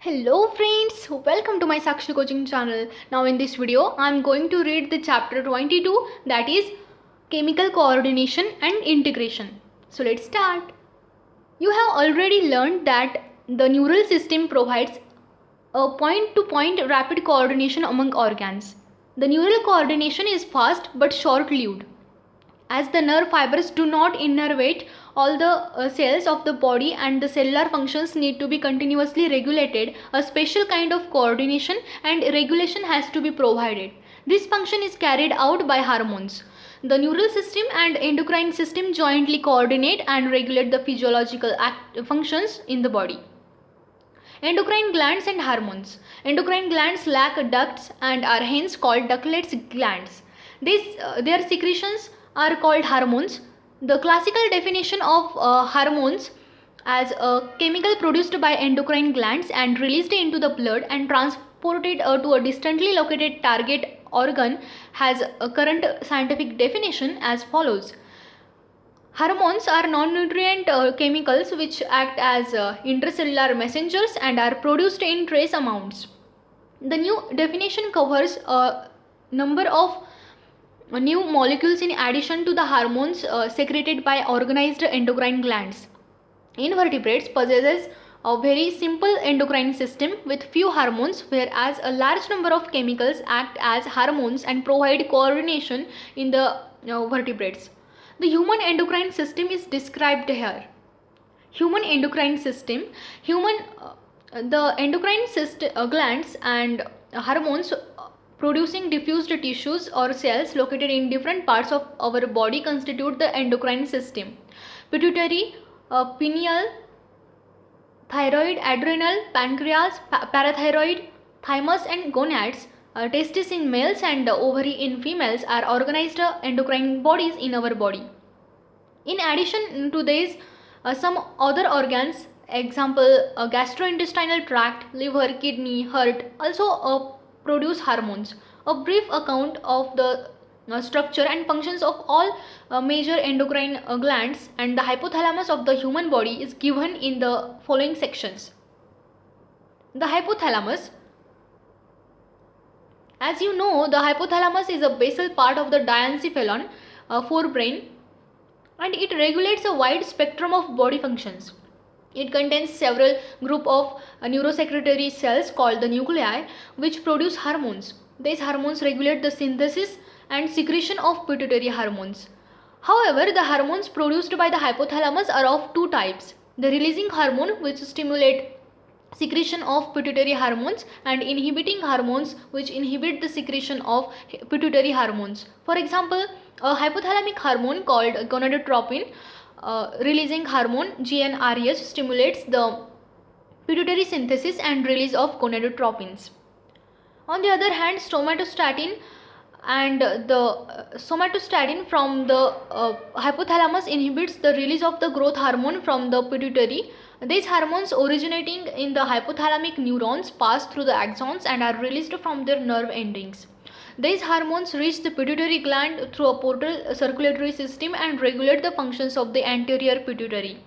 Hello friends, welcome to my Sakshi coaching channel. Now in this video I am going to read the chapter 22, that is chemical coordination and integration. So let's start. You have already learned that the neural system provides a point to point rapid coordination among organs. The neural coordination is fast but short lived. As the nerve fibers do not innervate all the cells of the body and the cellular functions need to be continuously regulated, a special kind of coordination and regulation has to be provided. This function is carried out by hormones. The neural system and endocrine system jointly coordinate and regulate the physiological functions in the body. Endocrine glands and hormones. Endocrine glands lack ducts and are hence called ductless glands. Their secretions are called hormones. The classical definition of hormones as a chemical produced by endocrine glands and released into the blood and transported to a distantly located target organ has a current scientific definition as follows. Hormones are non-nutrient chemicals which act as intracellular messengers and are produced in trace amounts. The new definition covers a number of new molecules in addition to the hormones secreted by organized endocrine glands. Invertebrates possesses a very simple endocrine system with few hormones, whereas a large number of chemicals act as hormones and provide coordination in the vertebrates. The human endocrine system is described here. Human endocrine system, the endocrine glands and hormones producing diffused tissues or cells located in different parts of our body constitute the endocrine system. Pituitary, pineal, thyroid, adrenal, pancreas, parathyroid, thymus and gonads, testes in males and ovary in females are organized endocrine bodies in our body. In addition to these, some other organs, example gastrointestinal tract, liver, kidney, heart, also produce hormones. A brief account of the structure and functions of all major endocrine glands and the hypothalamus of the human body is given in the following sections. The hypothalamus. As you know, the hypothalamus is a basal part of the diencephalon forebrain and it regulates a wide spectrum of body functions. It contains several group of neurosecretory cells called the nuclei which produce hormones. These hormones regulate the synthesis and secretion of pituitary hormones. However, the hormones produced by the hypothalamus are of two types. The releasing hormone which stimulate secretion of pituitary hormones and inhibiting hormones which inhibit the secretion of pituitary hormones. For example, a hypothalamic hormone called gonadotropin releasing hormone GnRH stimulates the pituitary synthesis and release of gonadotropins. On the other hand, somatostatin and the somatostatin from the hypothalamus inhibits the release of the growth hormone from the pituitary. These hormones originating in the hypothalamic neurons pass through the axons and are released from their nerve endings. These hormones reach the pituitary gland through a portal circulatory system and regulate the functions of the anterior pituitary.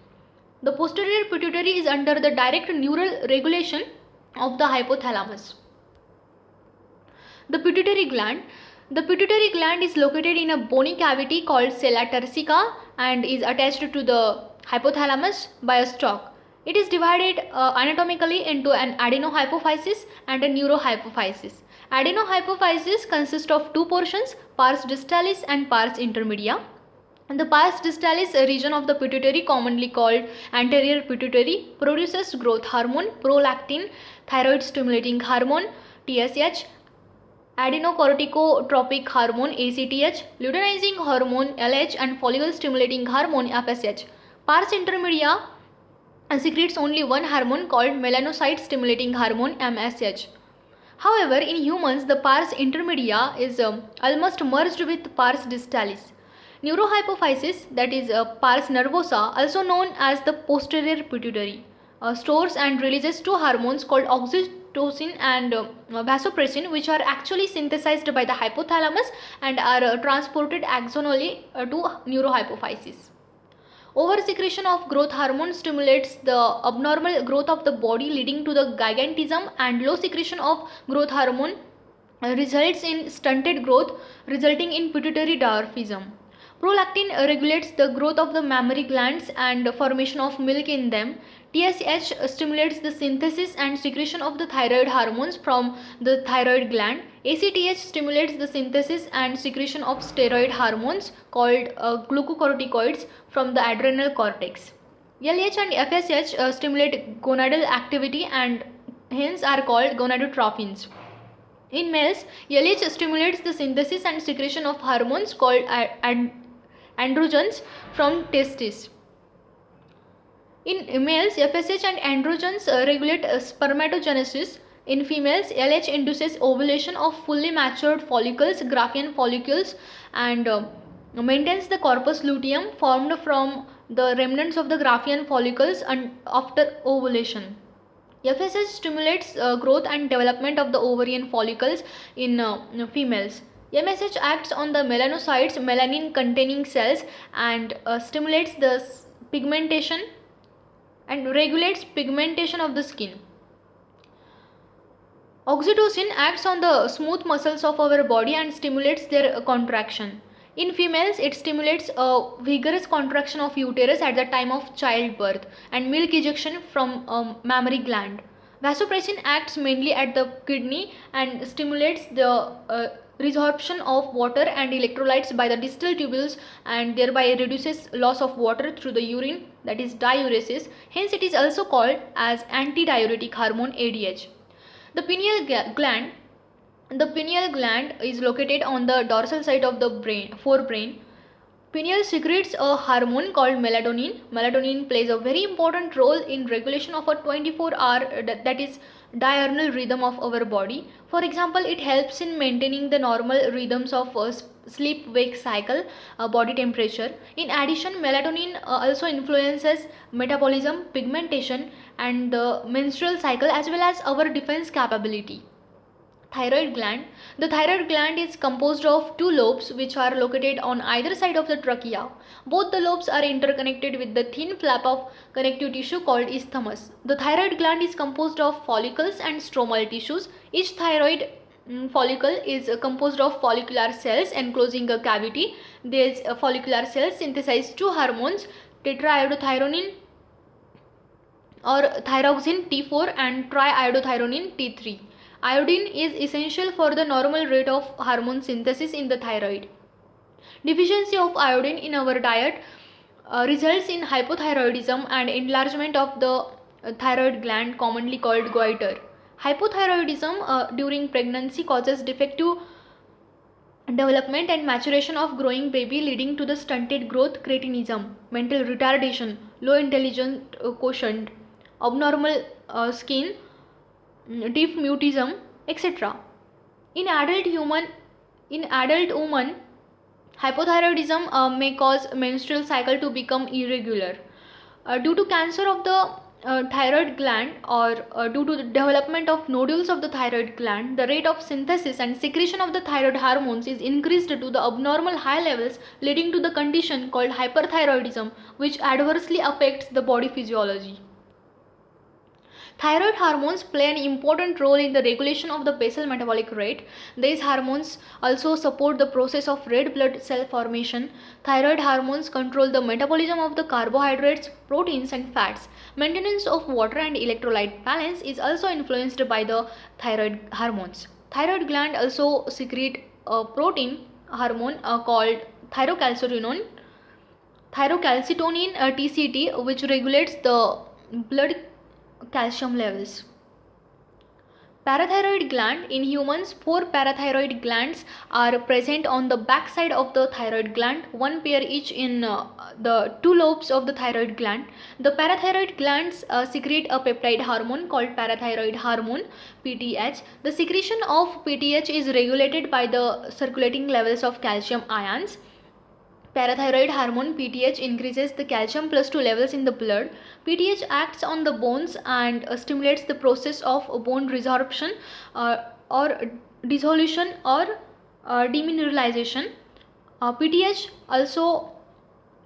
The posterior pituitary is under the direct neural regulation of the hypothalamus. The pituitary gland. The pituitary gland is located in a bony cavity called sella turcica and is attached to the hypothalamus by a stalk. It is divided anatomically into an adenohypophysis and a neurohypophysis. Adenohypophysis consists of two portions, pars distalis and pars intermedia. And the pars distalis region of the pituitary, commonly called anterior pituitary, produces growth hormone, prolactin, thyroid stimulating hormone TSH, adenocorticotropic hormone ACTH, luteinizing hormone LH and follicle stimulating hormone FSH. Pars intermedia secretes only one hormone called melanocyte stimulating hormone MSH. However, in humans, the pars intermedia is almost merged with pars distalis. Neurohypophysis, that is pars nervosa, also known as the posterior pituitary, stores and releases two hormones called oxytocin and vasopressin, which are actually synthesized by the hypothalamus and are transported axonally to neurohypophysis. Oversecretion of growth hormone stimulates the abnormal growth of the body, leading to the gigantism, and low secretion of growth hormone results in stunted growth, resulting in pituitary dwarfism. Prolactin regulates the growth of the mammary glands and formation of milk in them. TSH stimulates the synthesis and secretion of the thyroid hormones from the thyroid gland. ACTH stimulates the synthesis and secretion of steroid hormones called glucocorticoids from the adrenal cortex. LH and FSH stimulate gonadal activity and hence are called gonadotrophins. In males, LH stimulates the synthesis and secretion of hormones called androgens from testes. In males, FSH and androgens regulate spermatogenesis. In females, LH induces ovulation of fully matured follicles, Graafian follicles, and maintains the corpus luteum formed from the remnants of the Graafian follicles and after ovulation. FSH stimulates growth and development of the ovarian follicles in females. MSH acts on the melanocytes, melanin containing cells, and stimulates the pigmentation and regulates pigmentation of the skin. Oxytocin acts on the smooth muscles of our body and stimulates their contraction. In females, it stimulates a vigorous contraction of uterus at the time of childbirth and milk ejection from mammary gland. Vasopressin acts mainly at the kidney and stimulates the resorption of water and electrolytes by the distal tubules and thereby reduces loss of water through the urine, that is diuresis. Hence, it is also called as antidiuretic hormone ADH. The pineal gland. The pineal gland is located on the dorsal side of the forebrain. Pineal secretes a hormone called melatonin. Melatonin plays a very important role in regulation of a 24-hour that is diurnal rhythm of our body. For example, it helps in maintaining the normal rhythms of sleep-wake cycle, body temperature. In addition, melatonin also influences metabolism, pigmentation, and the menstrual cycle as well as our defense capability. Thyroid gland. The thyroid gland is composed of two lobes which are located on either side of the trachea. Both the lobes are interconnected with the thin flap of connective tissue called isthmus. The thyroid gland is composed of follicles and stromal tissues. Each thyroid follicle is composed of follicular cells enclosing a cavity. These follicular cells synthesize two hormones, tetraiodothyronine or thyroxine T4 and triiodothyronine T3. Iodine is essential for the normal rate of hormone synthesis in the thyroid. Deficiency of iodine in our diet results in hypothyroidism and enlargement of the thyroid gland, commonly called goiter. Hypothyroidism during pregnancy causes defective development and maturation of growing baby, leading to the stunted growth, cretinism, mental retardation, low intelligence quotient, abnormal skin, deaf mutism, etc. In adult woman, hypothyroidism may cause menstrual cycle to become irregular. Due to cancer of the thyroid gland or due to the development of nodules of the thyroid gland, the rate of synthesis and secretion of the thyroid hormones is increased to the abnormal high levels, leading to the condition called hyperthyroidism, which adversely affects the body physiology. Thyroid hormones play an important role in the regulation of the basal metabolic rate. These hormones also support the process of red blood cell formation. Thyroid hormones control the metabolism of the carbohydrates, proteins and fats. Maintenance of water and electrolyte balance is also influenced by the thyroid hormones. Thyroid gland also secrete a protein hormone called thyrocalcitonin TCT, which regulates the blood calcium levels. Parathyroid gland. In humans, 4 parathyroid glands are present on the back side of the thyroid gland, one pair each in the two lobes of the thyroid gland. The parathyroid glands secrete a peptide hormone called parathyroid hormone PTH. The secretion of PTH is regulated by the circulating levels of calcium ions. Parathyroid hormone PTH increases the calcium +2 levels in the blood. PTH acts on the bones and stimulates the process of bone resorption or dissolution or demineralization. PTH also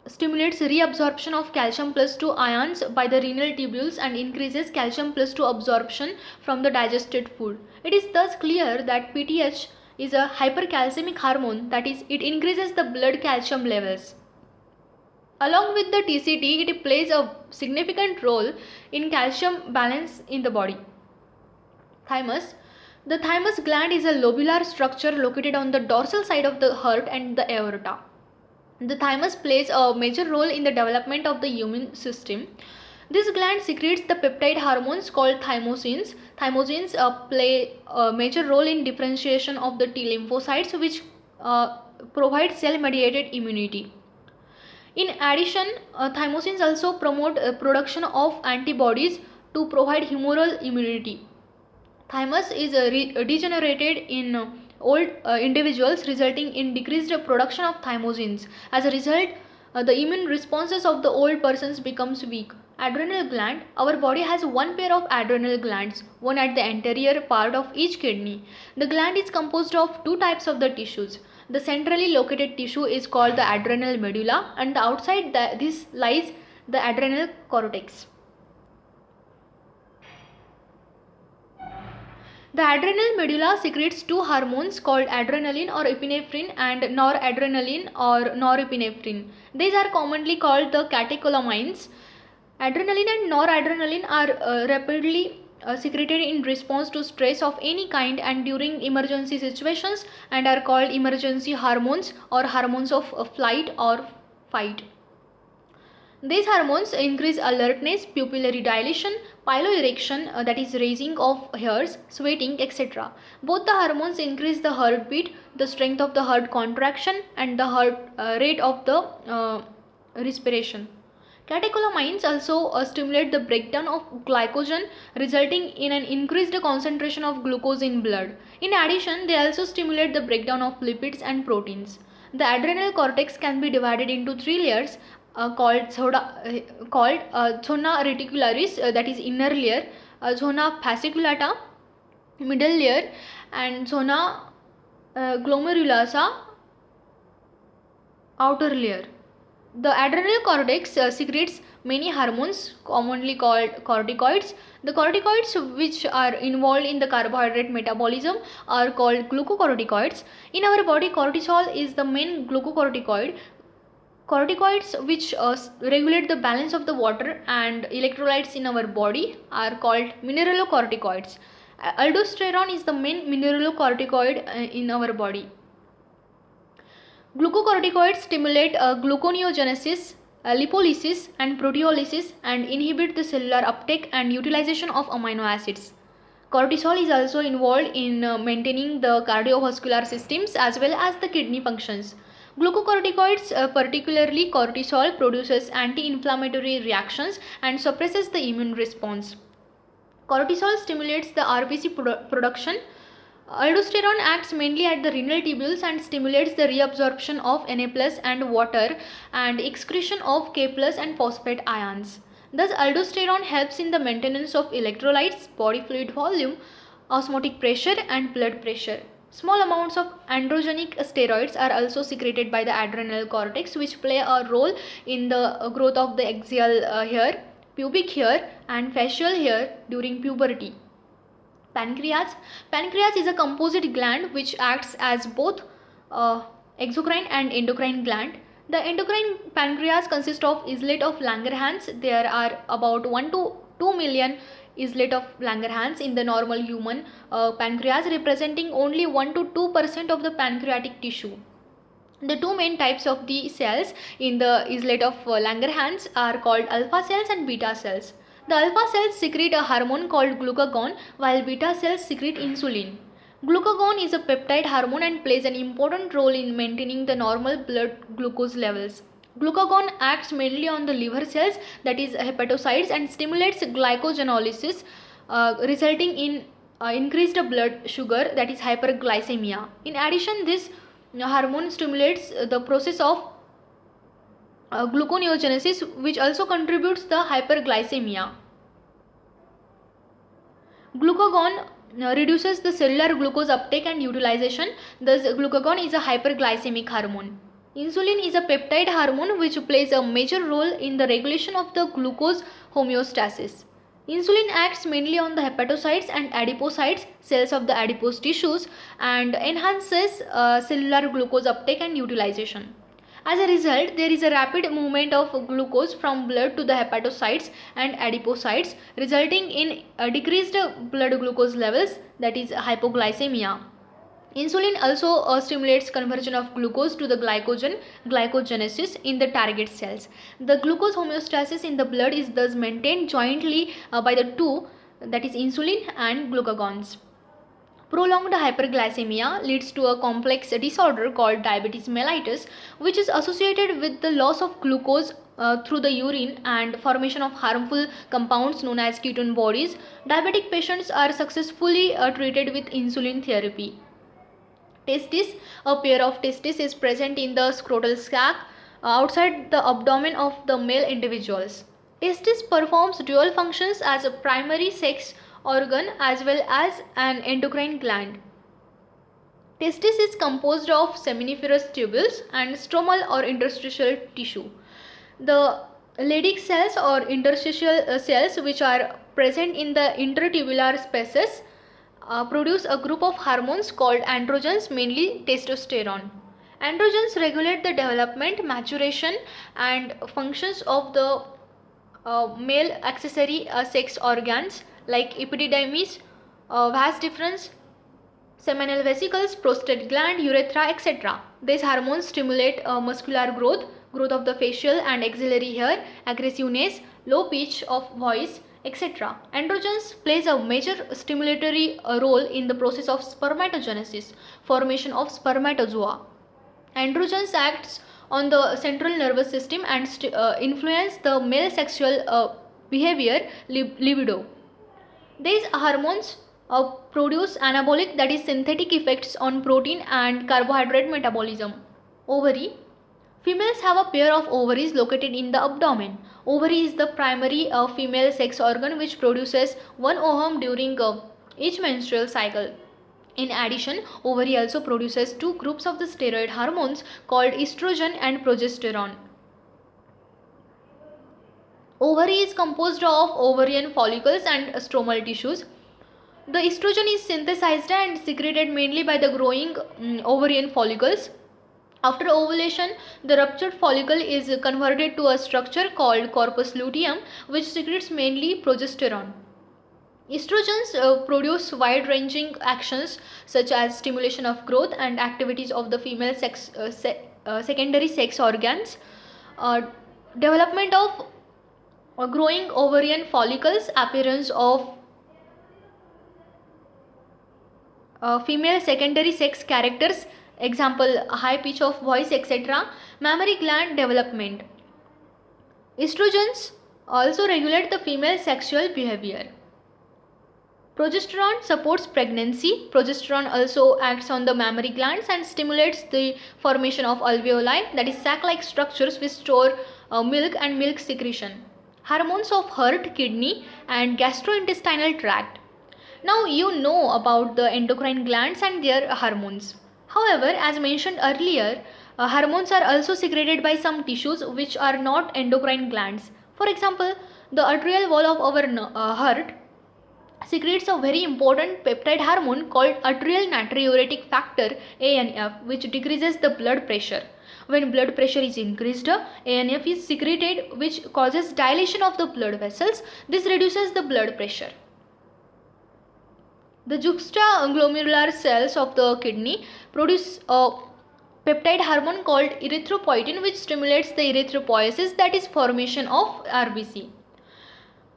stimulates reabsorption of calcium plus 2 ions by the renal tubules and increases calcium plus 2 absorption from the digested food. It is thus clear that PTH is a hypercalcemic hormone, that is, it increases the blood calcium levels. Along with the TCT, it plays a significant role in calcium balance in the body. Thymus. The thymus gland is a lobular structure located on the dorsal side of the heart and the aorta. The thymus plays a major role in the development of the immune system. This gland secretes the peptide hormones called thymogens. Thymogens play a major role in differentiation of the T lymphocytes, which provide cell-mediated immunity. In addition, thymogens also promote production of antibodies to provide humoral immunity. Thymus is degenerated in old individuals, resulting in decreased production of thymogens. As a result, the immune responses of the old persons becomes weak. Adrenal gland. Our body has one pair of adrenal glands, one at the anterior part of each kidney. The gland is composed of two types of the tissues. The centrally located tissue is called the adrenal medulla, and the outside this lies the adrenal cortex. The adrenal medulla secretes two hormones called adrenaline or epinephrine and noradrenaline or norepinephrine. These are commonly called the catecholamines. Adrenaline and noradrenaline are rapidly secreted in response to stress of any kind and during emergency situations, and are called emergency hormones or hormones of flight or fight. These hormones increase alertness, pupillary dilation, piloerection, that is raising of hairs, sweating, etc. Both the hormones increase the heartbeat, the strength of the heart contraction, and the heart rate of the respiration. Catecholamines also stimulate the breakdown of glycogen, resulting in an increased concentration of glucose in blood. In addition, they also stimulate the breakdown of lipids and proteins. The adrenal cortex can be divided into three layers called zona reticularis, that is inner layer, zona fasciculata, middle layer, and zona glomerulosa, outer layer. The adrenal cortex secretes many hormones commonly called corticoids. The corticoids which are involved in the carbohydrate metabolism are called glucocorticoids. In our body, cortisol is the main glucocorticoid. Corticoids which regulate the balance of the water and electrolytes in our body are called mineralocorticoids. Aldosterone is the main mineralocorticoid in our body. Glucocorticoids stimulate gluconeogenesis, lipolysis and proteolysis and inhibit the cellular uptake and utilization of amino acids. Cortisol is also involved in maintaining the cardiovascular systems as well as the kidney functions. Glucocorticoids, particularly cortisol, produces anti-inflammatory reactions and suppresses the immune response. Cortisol stimulates the RBC production. Aldosterone acts mainly at the renal tubules and stimulates the reabsorption of Na+ and water and excretion of K+ and phosphate ions. Thus, aldosterone helps in the maintenance of electrolytes, body fluid volume, osmotic pressure and blood pressure. Small amounts of androgenic steroids are also secreted by the adrenal cortex, which play a role in the growth of the axial hair, pubic hair and facial hair during puberty. Pancreas. Pancreas is a composite gland which acts as both exocrine and endocrine gland. The endocrine pancreas consists of islet of Langerhans. There are about 1 to 2 million islet of Langerhans in the normal human pancreas, representing only 1 to 2% of the pancreatic tissue. The two main types of the cells in the islet of Langerhans are called alpha cells and beta cells. The alpha cells secrete a hormone called glucagon, while beta cells secrete insulin. Glucagon is a peptide hormone and plays an important role in maintaining the normal blood glucose levels. Glucagon acts mainly on the liver cells, that is hepatocytes, and stimulates glycogenolysis, resulting in increased blood sugar, that is hyperglycemia. In addition, this hormone stimulates the process of gluconeogenesis, which also contributes the hyperglycemia. Glucagon reduces the cellular glucose uptake and utilization. Thus, glucagon is a hyperglycemic hormone. Insulin is a peptide hormone which plays a major role in the regulation of the glucose homeostasis. Insulin acts mainly on the hepatocytes and adipocytes, cells of the adipose tissues, and enhances cellular glucose uptake and utilization. As a result, there is a rapid movement of glucose from blood to the hepatocytes and adipocytes, resulting in decreased blood glucose levels, that is hypoglycemia. Insulin also stimulates conversion of glucose to the glycogenesis in the target cells. The glucose homeostasis in the blood is thus maintained jointly by the two, that is insulin and glucagons. Prolonged hyperglycemia leads to a complex disorder called diabetes mellitus, which is associated with the loss of glucose through the urine and formation of harmful compounds known as ketone bodies. Diabetic patients are successfully treated with insulin therapy. Testis. A pair of testes is present in the scrotal sac outside the abdomen of the male individuals. Testis performs dual functions as a primary sex organ as well as an endocrine gland. Testis is composed of seminiferous tubules and stromal or interstitial tissue. The Leydig cells or interstitial cells, which are present in the intertubular spaces, produce a group of hormones called androgens, mainly testosterone. Androgens regulate the development, maturation, and functions of the male accessory sex organs like epididymis, vas deferens, seminal vesicles, prostate gland, urethra, etc. These hormones stimulate muscular growth, growth of the facial and axillary hair, aggressiveness, low pitch of voice, etc. Androgens plays a major stimulatory role in the process of spermatogenesis, formation of spermatozoa. Androgens acts on the central nervous system and influence the male sexual behavior, libido. These hormones produce anabolic, that is synthetic effects on protein and carbohydrate metabolism. Ovary. Females have a pair of ovaries located in the abdomen. Ovary is the primary female sex organ which produces one ovum during each menstrual cycle. In addition, ovary also produces two groups of the steroid hormones called estrogen and progesterone. Ovary is composed of ovarian follicles and stromal tissues. The estrogen is synthesized and secreted mainly by the growing ovarian follicles. After ovulation, the ruptured follicle is converted to a structure called corpus luteum, which secretes mainly progesterone. Estrogens produce wide-ranging actions such as stimulation of growth and activities of the female secondary sex organs, development of growing ovarian follicles, appearance of female secondary sex characters, example high pitch of voice, etc. Mammary gland development. Estrogens also regulate the female sexual behavior. Progesterone supports pregnancy. Progesterone also acts on the mammary glands and stimulates the formation of alveoli, that is sac-like structures which store milk and milk secretion. Hormones of heart, kidney and gastrointestinal tract. Now you know about the endocrine glands and their hormones. However, as mentioned earlier, hormones are also secreted by some tissues which are not endocrine glands. For example, the arterial wall of our heart secretes a very important peptide hormone called arterial natriuretic factor ANF, which decreases the blood pressure. When blood pressure is increased, ANF is secreted, which causes dilation of the blood vessels. This reduces the blood pressure. The juxtaglomerular cells of the kidney produce a peptide hormone called erythropoietin, which stimulates the erythropoiesis, that is formation of RBC.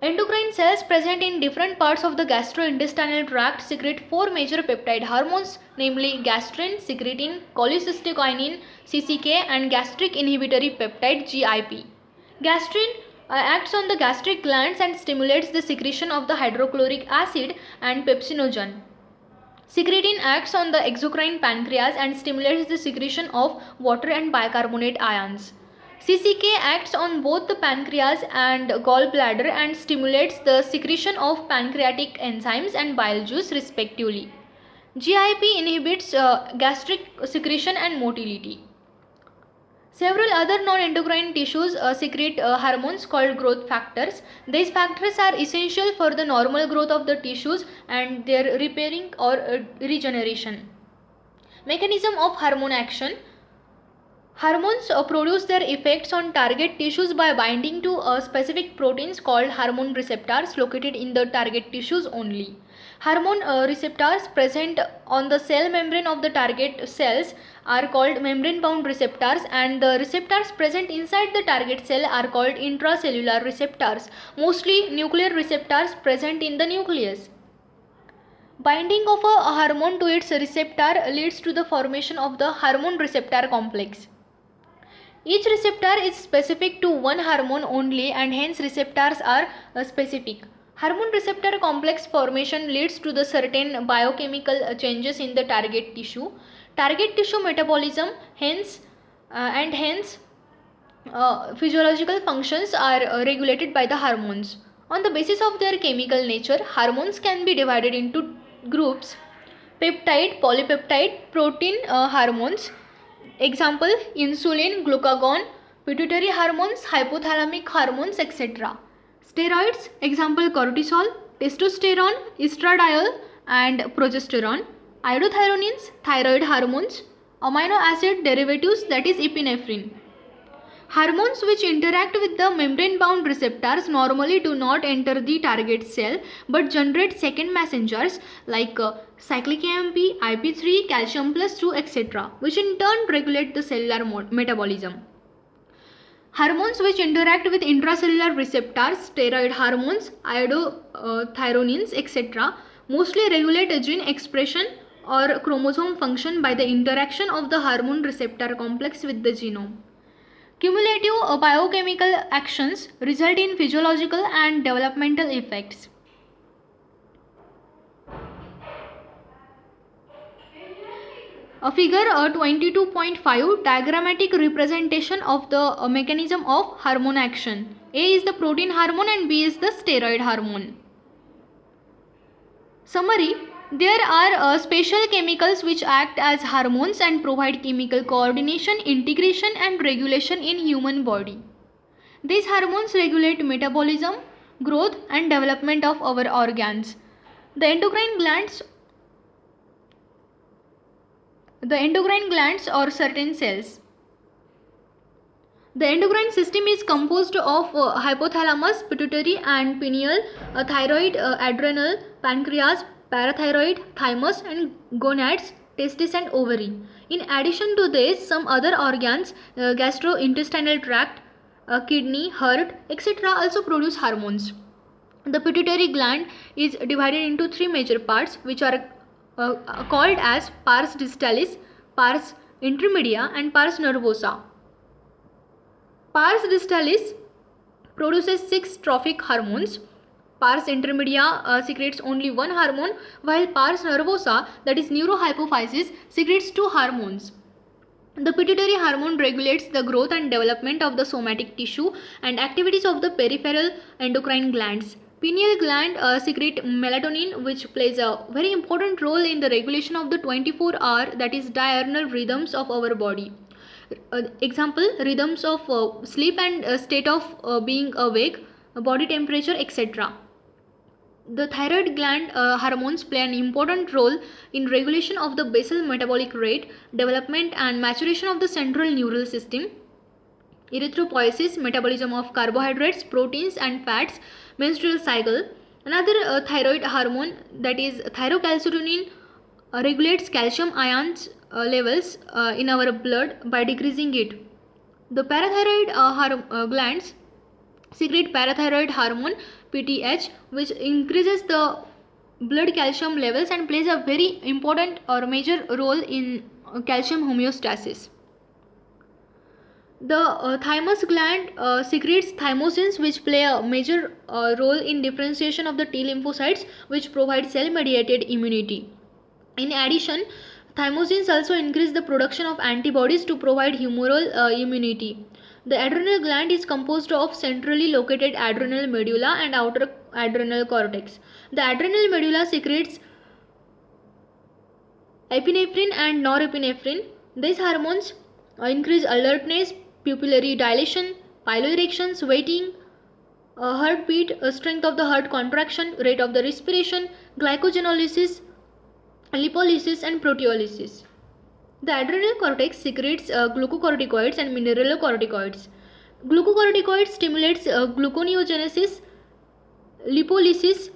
Endocrine cells present in different parts of the gastrointestinal tract secrete four major peptide hormones, namely gastrin, secretin, cholecystokinin, CCK, and gastric inhibitory peptide GIP. Gastrin acts on the gastric glands and stimulates the secretion of the hydrochloric acid and pepsinogen. Secretin acts on the exocrine pancreas and stimulates the secretion of water and bicarbonate ions. CCK acts on both the pancreas and gallbladder and stimulates the secretion of pancreatic enzymes and bile juice respectively. GIP inhibits gastric secretion and motility. Several other non-endocrine tissues secrete hormones called growth factors. These factors are essential for the normal growth of the tissues and their repairing or regeneration. Mechanism of hormone action. Hormones produce their effects on target tissues by binding to specific proteins called hormone receptors located in the target tissues only. Hormone receptors present on the cell membrane of the target cells are called membrane-bound receptors, and the receptors present inside the target cell are called intracellular receptors, mostly nuclear receptors present in the nucleus. Binding of a hormone to its receptor leads to the formation of the hormone receptor complex. Each receptor is specific to one hormone only, and hence receptors are specific. Hormone receptor complex formation leads to the certain biochemical changes in the target tissue. Target tissue metabolism hence physiological functions are regulated by the hormones. On the basis of their chemical nature, hormones can be divided into groups: peptide, polypeptide, protein hormones. Example: insulin, glucagon, pituitary hormones, hypothalamic hormones, etc. Steroids. Example: cortisol, testosterone, estradiol, and progesterone. Iodothioneins, thyroid hormones. Amino acid derivatives, that is epinephrine. Hormones which interact with the membrane-bound receptors normally do not enter the target cell but generate second messengers like cyclic AMP, IP3, calcium plus 2, etc., which in turn regulate the cellular metabolism. Hormones which interact with intracellular receptors, steroid hormones, iodothioneins, etc., mostly regulate gene expression or chromosome function by the interaction of the hormone receptor complex with the genome. Cumulative biochemical actions result in physiological and developmental effects. Figure 22.5 diagrammatic representation of the mechanism of hormone action. A is the protein hormone and B is the steroid hormone. Summary: there are special chemicals which act as hormones and provide chemical coordination, integration and regulation in human body. These hormones regulate metabolism, growth and development of our organs. The endocrine glands or certain cells. The endocrine system is composed of hypothalamus, pituitary and pineal, thyroid, adrenal, pancreas, parathyroid, thymus and gonads, testis and ovary. In addition to this, some other organs, gastrointestinal tract, kidney, heart, etc. also produce hormones. The pituitary gland is divided into three major parts, which are called as pars distalis, pars intermedia and pars nervosa. Pars distalis produces 6 trophic hormones. Pars intermedia secretes only one hormone, while pars nervosa, that is neurohypophysis, secretes 2 hormones. The pituitary hormone regulates the growth and development of the somatic tissue and activities of the peripheral endocrine glands. Pineal gland secrete melatonin, which plays a very important role in the regulation of the 24-hour, that is diurnal rhythms of our body. Example: rhythms of sleep and state of being awake, body temperature, etc. The thyroid gland hormones play an important role in regulation of the basal metabolic rate, development and maturation of the central neural system, erythropoiesis, metabolism of carbohydrates, proteins and fats, menstrual cycle. Another thyroid hormone, that is thyrocalcitonin, regulates calcium ions levels in our blood by decreasing it. The parathyroid glands secrete parathyroid hormone PTH, which increases the blood calcium levels and plays a very important or major role in calcium homeostasis. The thymus gland secretes thymosins, which play a major role in differentiation of the T lymphocytes, which provide cell mediated immunity. In addition, thymosins also increase the production of antibodies to provide humoral immunity. The adrenal gland is composed of centrally located adrenal medulla and outer adrenal cortex. The adrenal medulla secretes epinephrine and norepinephrine. These hormones increase alertness, pupillary dilation, piloerections, waiting, heartbeat, strength of the heart contraction, rate of the respiration, glycogenolysis, lipolysis, and proteolysis. The adrenal cortex secretes glucocorticoids and mineralocorticoids. Glucocorticoids stimulates gluconeogenesis, lipolysis,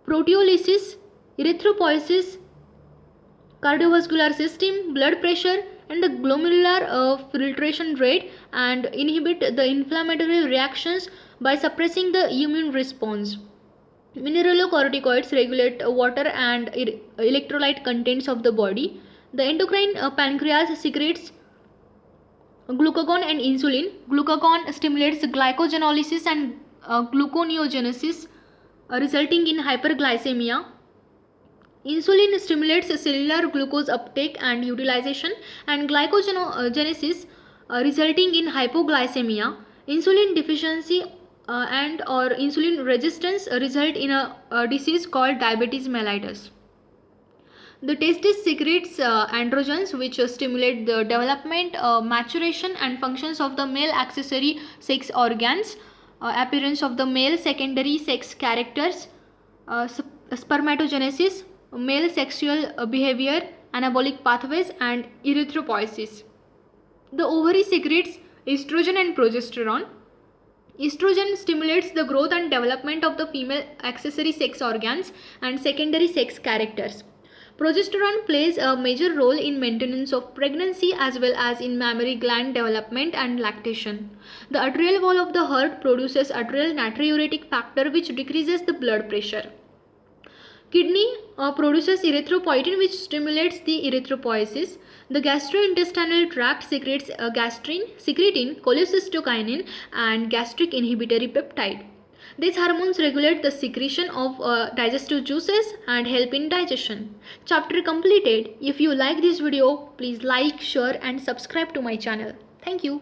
proteolysis, erythropoiesis, cardiovascular system, blood pressure, and the glomerular filtration rate, and inhibit the inflammatory reactions by suppressing the immune response. Mineralocorticoids regulate water and electrolyte contents of the body. The endocrine pancreas secretes glucagon and insulin. Glucagon stimulates glycogenolysis and gluconeogenesis, resulting in hyperglycemia. Insulin stimulates cellular glucose uptake and utilization, and glycogenesis, resulting in hypoglycemia. Insulin deficiency and or insulin resistance result in a disease called diabetes mellitus. The testis secretes androgens which stimulate the development, maturation, and functions of the male accessory sex organs, appearance of the male secondary sex characters, spermatogenesis, male sexual behavior, anabolic pathways, and erythropoiesis. The ovary secretes estrogen and progesterone. Estrogen stimulates the growth and development of the female accessory sex organs and secondary sex characters. Progesterone plays a major role in maintenance of pregnancy as well as in mammary gland development and lactation. The arterial wall of the heart produces arterial natriuretic factor which decreases the blood pressure. Kidney produces erythropoietin which stimulates the erythropoiesis. The gastrointestinal tract secretes gastrin, secretin, cholecystokinin, and gastric inhibitory peptide. These hormones regulate the secretion of digestive juices and help in digestion. Chapter completed. If you like this video, please like, share, and subscribe to my channel. Thank you.